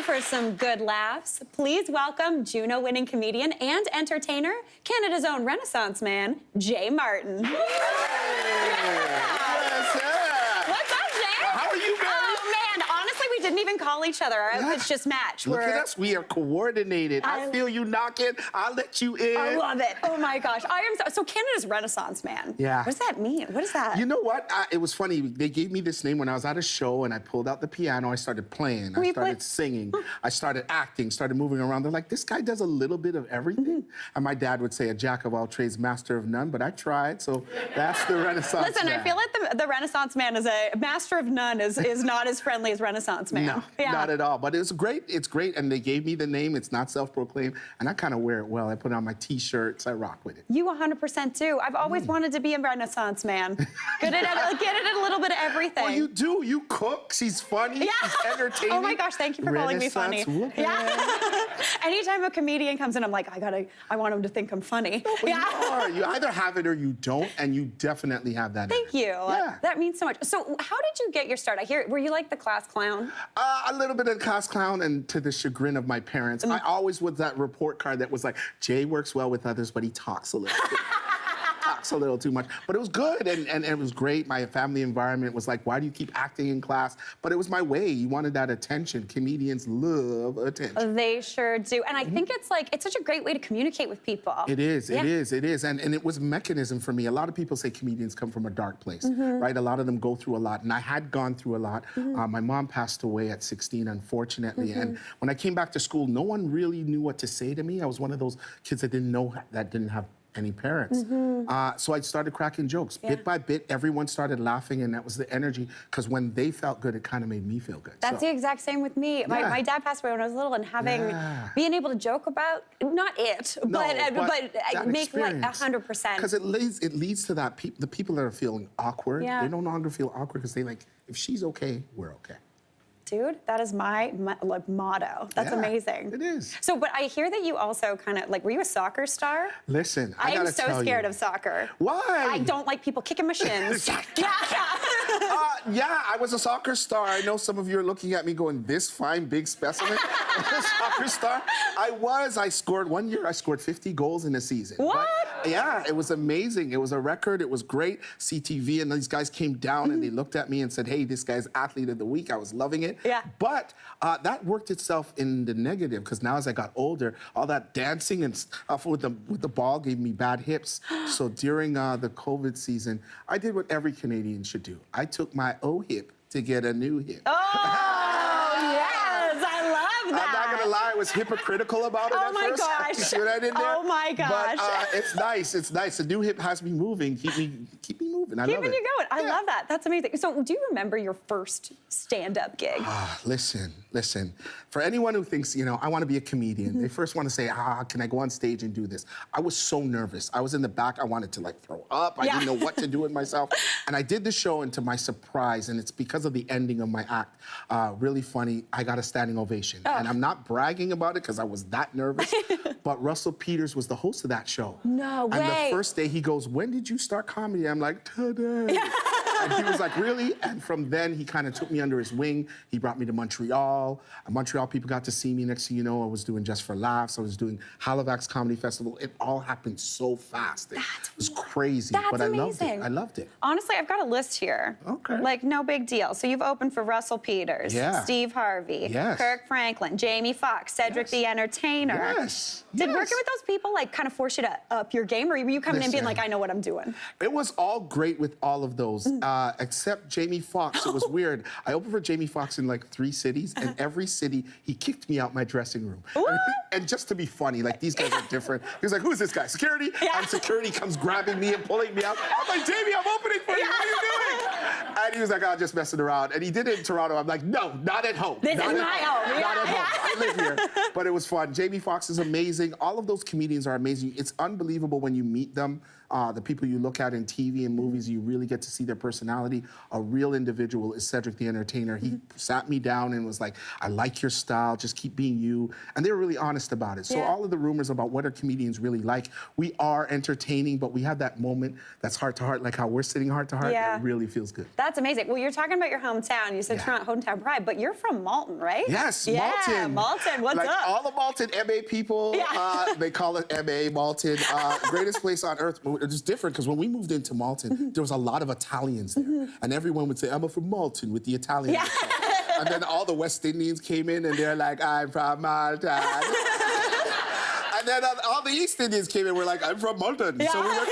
for some good laughs, please welcome Juno-winning comedian and entertainer, Canada's own Renaissance man, Jay Martin. Yes, What's up, Jay? how are you, Mary? Oh, man, honestly, we didn't even call each other. Our outfits just match. Look at us. We are coordinated. I feel you knocking. I'll let you in. I love it. Oh, my gosh. I am so Canada's Renaissance man. Yeah. What does that mean? What is that? You know what? It was funny. They gave me this name when I was at a show, and I pulled out the piano. I started playing. I started singing. I started acting, started moving around. They're like, this guy does a little bit of everything. And my dad would say, a jack of all trades, master of none, but I tried, so that's the Renaissance Listen, man. I feel like the Renaissance man is a master of none is not as friendly as Renaissance man. No, not at all. But it's great. It's great. And they gave me the name. It's not self-proclaimed. And I kind of wear it well. I put it on my T-shirts. I rock with it. You 100% do. I've always wanted to be a Renaissance man. Good at get it a little bit of everything. Well, you do. You cook. She's funny. Yeah. She's entertaining. Oh my gosh, thank you for calling me funny. Yeah. Anytime a comedian comes in, I'm like, I want him to think I'm funny. No, but you are. You either have it or you don't, and you definitely have that. Thank you. Yeah. That means so much. So how did you get your start? I hear, were you like the class clown? A little bit of class clown, and to the chagrin of my parents, I always was that report card that was like, Jay works well with others, but he talks a little talks a little too much. But it was good, and it was great. My family environment was like, why do you keep acting in class? But it was my way. You wanted that attention. Comedians love attention. They sure do. And I think it's like, it's such a great way to communicate with people. It is, it is. And it was a mechanism for me. A lot of people say comedians come from a dark place, right? A lot of them go through a lot, and I had gone through a lot. My mom passed away at 16, unfortunately, and when I came back to school, no one really knew what to say to me. I was one of those kids that didn't have any parents. So I started cracking jokes. Bit by bit, everyone started laughing, and that was the energy, because when they felt good, it kind of made me feel good. That's the exact same with me. My dad passed away when I was little, and being able to joke about, not it, but make like 100%. Because it leads to that, the people that are feeling awkward, they no longer feel awkward because they like, if she's okay, we're okay. Dude, that is my like motto. That's amazing. It is. So, but I hear that you also kind of, like, were you a soccer star? Listen, I am so scared of soccer. Why? I don't like people kicking my shins. Yeah, I was a soccer star. I know some of you are looking at me going, this fine, big specimen, a soccer star. I scored, one year I scored 50 goals in a season. What? But, yeah, it was amazing. It was a record. It was great. CTV and these guys came down and they looked at me and said, hey, this guy's athlete of the week. I was loving it. Yeah. But that worked itself in the negative, because now as I got older, all that dancing and stuff with the ball gave me bad hips. So during the COVID season, I did what every Canadian should do. I took my old hip to get a new hip. Oh, yes, I love that. I'm not gonna lie, I was hypocritical about it at first. Oh my gosh. You see what I did there? Oh my gosh. But it's nice, it's nice. The new hip has me moving, keep me moving. I love it. Keeping you going. I love that. That's amazing. So do you remember your first stand-up gig? Listen. For anyone who thinks, I want to be a comedian, they first want to say, can I go on stage and do this? I was so nervous. I was in the back. I wanted to like throw up. I didn't know what to do with myself. And I did the show, and to my surprise, and it's because of the ending of my act, really funny, I got a standing ovation. And I'm not bragging about it because I was that nervous, but Russell Peters was the host of that show. No way. And the first day he goes, when did you start comedy? I'm like, today. And he was like, really? And from then, he kind of took me under his wing. He brought me to Montreal. Montreal people got to see me. Next thing you know, I was doing Just for Laughs. I was doing Halifax Comedy Festival. It all happened so fast. It was crazy, but I loved it. I loved it. Honestly, I've got a list here. Okay. Like, no big deal. So you've opened for Russell Peters, Steve Harvey, Kirk Franklin, Jamie Foxx, Cedric the Entertainer. Did working with those people like kind of force you to up your game, or were you coming in being like, I know what I'm doing? It was all great with all of those, except Jamie Foxx. It was weird. I opened for Jamie Foxx in like 3 cities, and every city, he kicked me out my dressing room. And just to be funny, like, these guys are different. He was like, who's this guy? Security? And security comes grabbing me and pulling me out. I'm like, Jamie, I'm opening for you. What are you doing? And he was like, I'm just messing around. And he did it in Toronto. I'm like, no, not at home. This is my home. Not at home. I live here. But it was fun. Jamie Foxx is amazing. All of those comedians are amazing. It's unbelievable when you meet them. The people you look at in TV and movies, you really get to see their personality. A real individual is Cedric the Entertainer. He sat me down and was like, I like your style, just keep being you. And they were really honest about it. So all of the rumors about what are comedians really like, we are entertaining, but we have that moment that's heart to heart, like how we're sitting heart to heart, that really feels good. That's amazing. Well, you're talking about your hometown. You said Toronto hometown pride, but you're from Malton, right? Yes, yeah, Malton. Malton, what's like up? All the Malton MA people, they call it MA, Malton. Greatest place on earth. It's different because when we moved into Malton, there was a lot of Italians there. And everyone would say, I'm from Malton with the Italian accent. And then all the West Indians came in and they're like, I'm from Malton. And then all the East Indians came in, we're like, I'm from Malton. So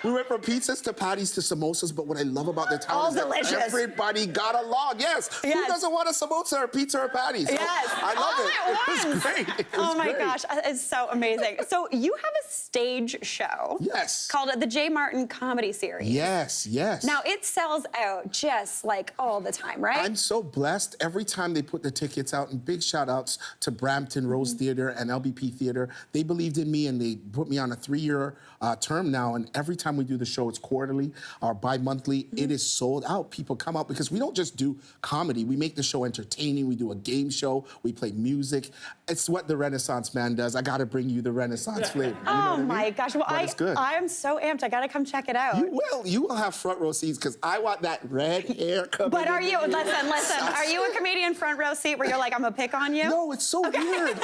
we went from pizzas to patties to samosas, but what I love about the town is that everybody got along. Yes. Who doesn't want a samosa or pizza or patty? So I love it. It was great. Oh my gosh, it's so amazing. So you have a stage show. Yes. Called the J. Martin Comedy Series. Yes, yes. Now it sells out just like all the time, right? I'm so blessed. Every time they put the tickets out, and big shout outs to Brampton Rose Theatre and LBP Theatre. They believed in me and they put me on a 3-year term now. And every time we do the show, it's quarterly or bi-monthly. It is sold out. People come out because we don't just do comedy. We make the show entertaining. We do a game show. We play music. It's what the Renaissance man does. I got to bring you the Renaissance flavor. You know what I mean? Gosh. Well, it's good. I'm so amped. I got to come check it out. You will have front row seats because I want that red hair coming. But are you, listen, are you a comedian front row seat where you're like, I'm going to pick on you? No, it's so weird.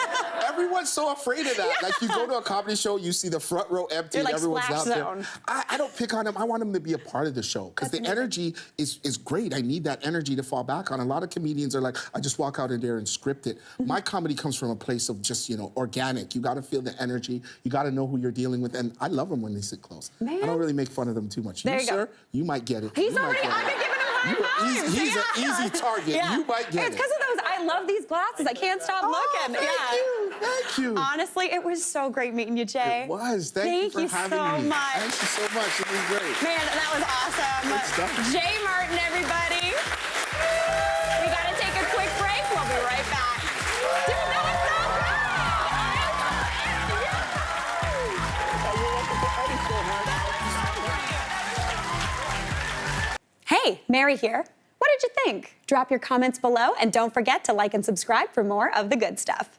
Everyone's so afraid of that. Like you go to a comedy show, you see the front row empty and everyone's out there. I don't pick on them. I want them to be a part of the show because the energy is great. I need that energy to fall back on. A lot of comedians are like, I just walk out in there and script it. My comedy comes from a place of just, organic. You got to feel the energy. You got to know who you're dealing with. And I love them when they sit close. Man. I don't really make fun of them too much. There you sir, go. you might get it. I've been giving him high fives. He's an easy target. You might get it. It's because of those, I love these glasses. I can't stop looking. Thank you. Honestly, it was so great meeting you, Jay. It was. Thank you for having me. Much. Thank you so much. It was great. Man, that was awesome. Good stuff. Jay Martin, everybody. We got to take a quick break. We'll be right back. Dude, that was so good. Hey, Mary here. What did you think? Drop your comments below and don't forget to like and subscribe for more of the good stuff.